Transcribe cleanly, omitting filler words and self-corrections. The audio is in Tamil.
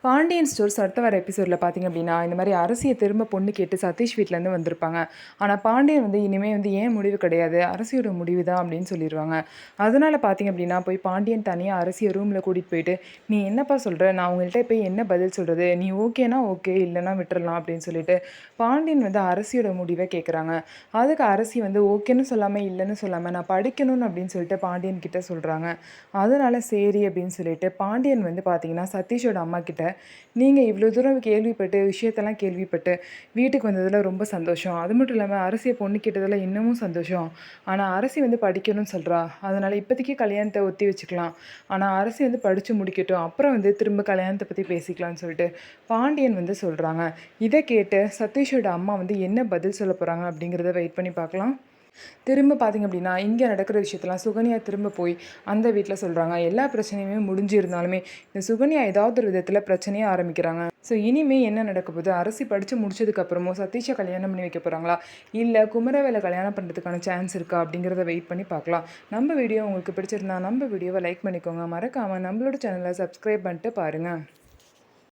பாண்டியன் ஸ்டோர்ஸ் அடுத்த வர எபிசோடில் பார்த்திங்க அப்படின்னா, இந்த மாதிரி அரசியை திரும்ப பொண்ணு கேட்டு சதீஷ் வீட்டிலேருந்து வந்திருப்பாங்க. ஆனால் பாண்டியன் வந்து இனிமேல் வந்து ஏன் முடிவு கிடையாது, அரசியோட முடிவு தான் அப்படின்னு சொல்லிடுவாங்க. அதனால் பார்த்திங்க அப்படின்னா போய் பாண்டியன் தனியாக அரசியை ரூமில் கூட்டிகிட்டு போயிட்டு, நீ என்னப்பா சொல்கிற, நான் உங்கள்கிட்ட போய் என்ன பதில் சொல்கிறது, நீ ஓகேனா ஓகே, இல்லைனா விட்டுறலாம் அப்படின்னு சொல்லிட்டு பாண்டியன் வந்து அரசியோட முடிவை கேட்குறாங்க. அதுக்கு அரசி வந்து ஓகேன்னு சொல்லாமல் இல்லைன்னு சொல்லாமல் நான் படிக்கணும்னு அப்படின்னு சொல்லிட்டு பாண்டியன் கிட்ட சொல்கிறாங்க. அதனால் சரி அப்படின்னு சொல்லிட்டு பாண்டியன் வந்து பார்த்திங்கன்னா சதீஷோட அம்மா கிட்ட, நீங்கள் இவ்வளோ தூரம் கேள்விப்பட்டு விஷயத்தெல்லாம் கேள்விப்பட்டு வீட்டுக்கு வந்ததில் ரொம்ப சந்தோஷம். அது மட்டும் இல்லாமல் அரசியை பொண்ணு கேட்டதில் இன்னமும் சந்தோஷம். ஆனால் அரசி வந்து படிக்கணும்னு சொல்கிறா. அதனால் இப்போதைக்கு கல்யாணத்தை ஒத்தி வச்சுக்கலாம். ஆனால் அரசி வந்து படித்து முடிக்கட்டும். அப்புறம் வந்து திரும்ப கல்யாணத்தை பற்றி பேசிக்கலாம்னு சொல்லிட்டு பாண்டியன் வந்து சொல்கிறாங்க. இதை கேட்டு சதீஷோட அம்மா வந்து என்ன பதில் சொல்ல போகிறாங்க அப்படிங்கிறத வெயிட் பண்ணி பார்க்கலாம். திரும்ப பார்த்திங்க அப்படின்னா, இங்கே நடக்கிற விஷயத்தெல்லாம் சுகன்யா திரும்ப போய் அந்த வீட்டில் சொல்கிறாங்க. எல்லா பிரச்சனையுமே முடிஞ்சிருந்தாலுமே இந்த சுகன்யா ஏதாவது ஒரு விதத்தில் பிரச்சனையே ஆரம்பிக்கிறாங்க. ஸோ இனிமேல் என்ன நடக்க போகுது, அரசி படித்து முடிச்சதுக்கப்புறமும் சதீஷை கல்யாணம் பண்ணி வைக்க போகிறாங்களா, இல்லை குமரவேலை கல்யாணம் பண்ணுறதுக்கான சான்ஸ் இருக்கா அப்படிங்கிறத வெயிட் பண்ணி பார்க்கலாம். நம்ம வீடியோ உங்களுக்கு பிடிச்சிருந்தா நம்ம வீடியோவை லைக் பண்ணிக்கோங்க. மறக்காமல் நம்மளோட சேனலை சப்ஸ்கிரைப் பண்ணிட்டு பாருங்கள்.